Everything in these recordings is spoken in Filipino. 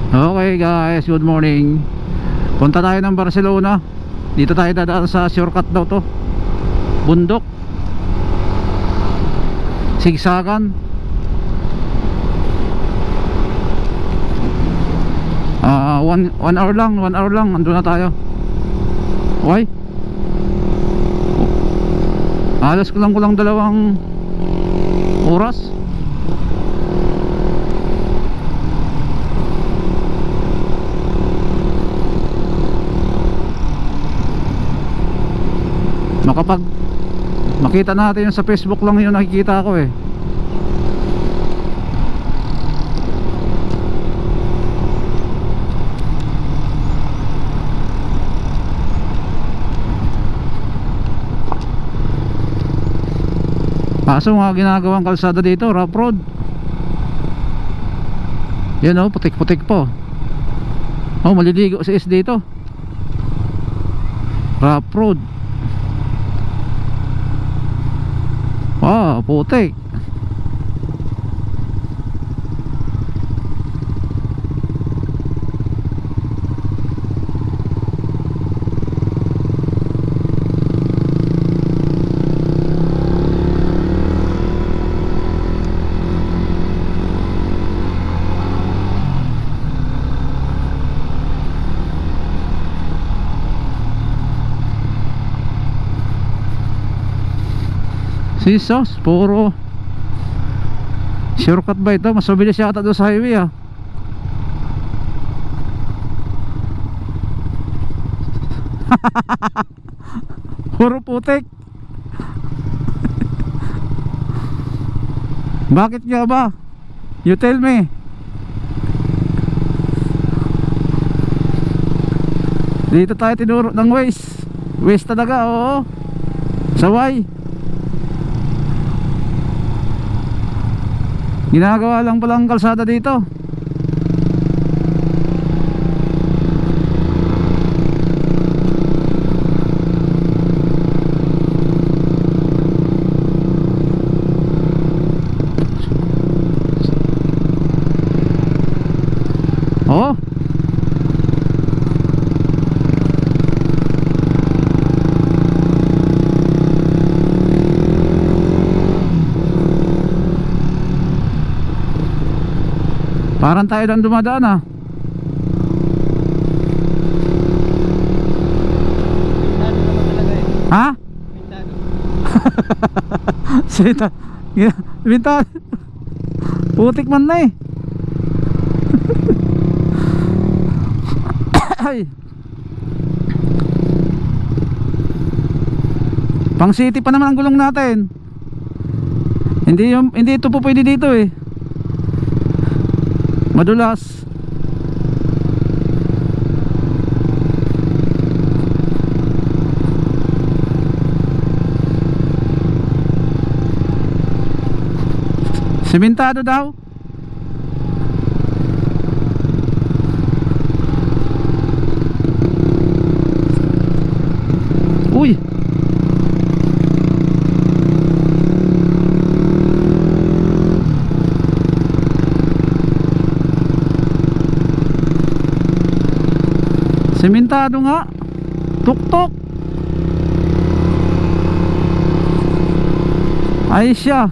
Okay guys, good morning. Punta tayo ng Barcelona. Dito tayo dadaan sa shortcut daw to. Bundok Sigsagan. One hour lang andun na tayo. Okay. Alas kulang 2 oras. Makita natin yung sa Facebook lang yung nakikita ko eh. Kaso nga ginagawang kalsada dito, rough road. Yan o, putik-putik po. Oh, maliligo si is dito. Rough road. Wow, putik. Jesus, puro shortcut ba ito? Mas mabilis yata doon sa highway ah. Puro putik. Bakit nga ba? You tell me. Dito tayo tinuro ng Waze talaga, oo. Saway. Ginagawa lang palang kalsada dito. Oh. Parang tayo lang dumadaan ah. Ha? Sita. Bintana. Putik man na eh. Ay. Pang city pa naman ang gulong natin. Hindi ito po pwede dito eh. Madulas. Sementado daw. Uy. Sementado nga. Tuktok. Ay siya.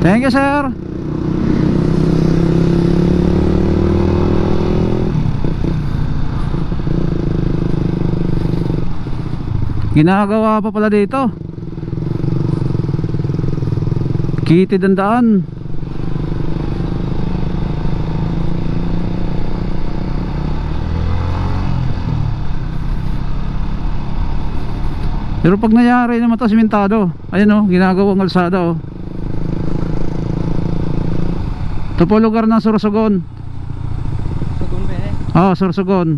Thank you sir. Ginagawa pa pala dito. Kitid ang daan. Pero pag nangyari naman ito simentado. Ayun o, ginagawang kalsada o. Ito po lugar ng Sorsogon. Sorsogon ba eh? Oo, Sorsogon.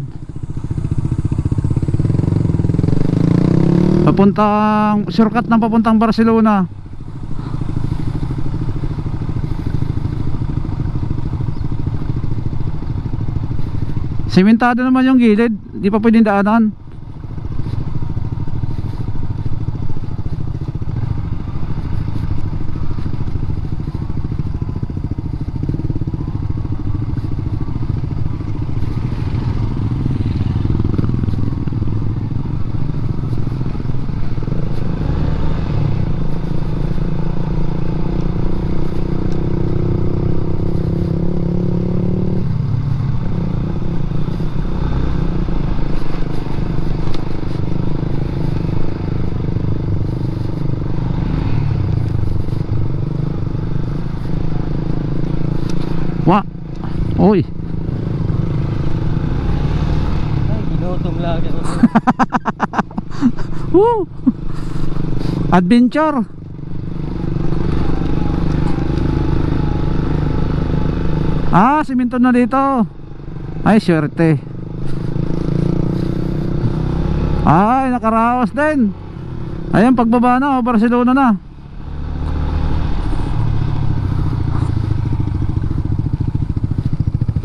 Papuntang shortcut ng papuntang Barcelona. Sementado naman yung gilid, di pa pwedeng daanan. Wa. Oy. Ay, ginutom lagi ako. Woo. Adventure. Ah, simento na dito. Ay, swerte. Ay, nakaraos din. Ayan, pagbaba na, Barcelona na.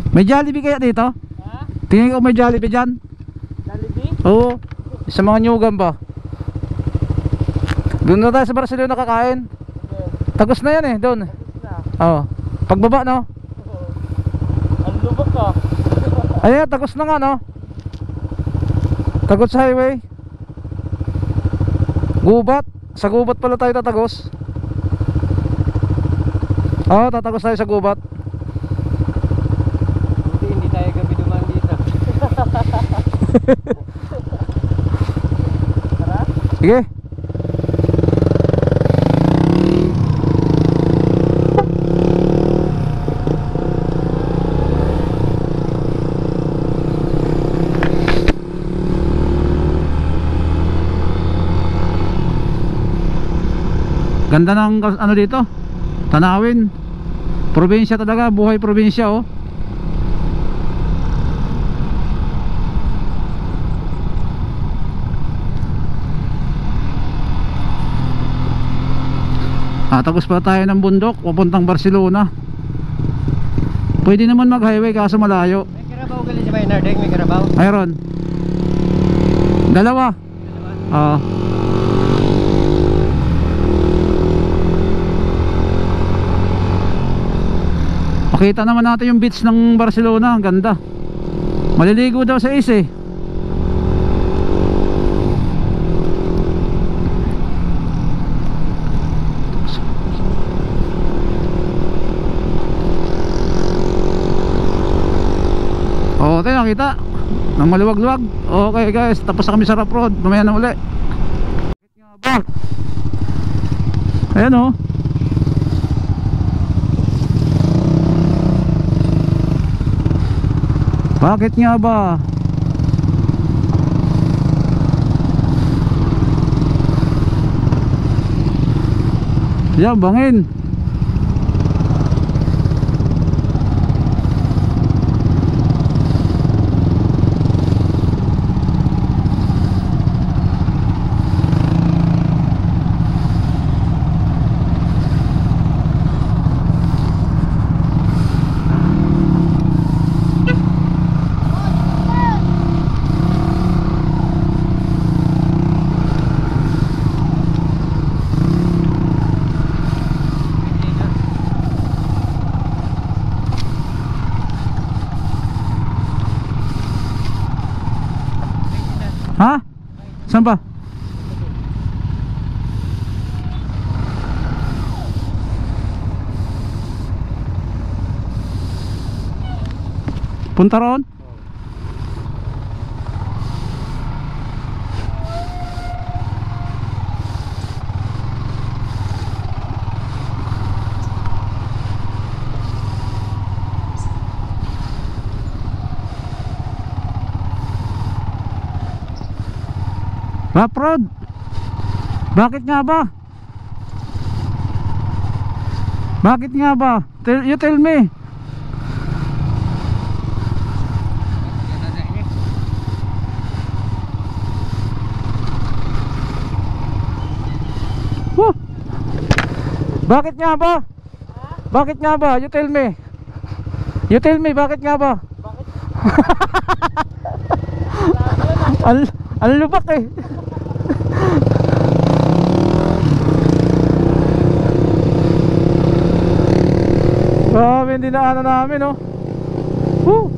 May Jollibee kaya dito? Ha? Tingin ko may Jollibee dyan. Jollibee? Oo, sa mga nyugan ba? Doon na tayo sa Barcelona kakain. Tagos na yan eh, doon. Oo. Pagbaba no? Ang lubak ka. Ayan, tagos na nga no? Tagos highway. Gubat. Sa gubat pala tayo tatagos. Oo, tatagos tayo sa gubat. Hindi tayo gabi dumaan dito. Tara? Sige. Ganda ng ano dito, tanawin. Probinsya talaga, buhay probinsya oh. Tapos pa tayo ng bundok papuntang Barcelona. Pwede naman mag highway kaso malayo. May karabaw gali sa Baynardeng, may karabaw. Mayroon. Dalawa. Oo. Makita naman natin yung beach ng Barcelona, ang ganda. Maliligo daw sa is eh. Okay, nakita nang maluwag-luwag. Okay guys, tapos na kami sa rough road. Mamaya na uli. Ayan oh. Bakit nga ba? Yan, bangin. Ha? Saan ba? Punta roon? Rough road. Bakit nga ba? Bakit nga ba? You tell me. Huh. Bakit nga ba? Bakit nga ba? You tell me. You tell me, bakit nga ba? Bakit? Ang lubak eh. Grabe yung dinaanan namin, oh. Woo!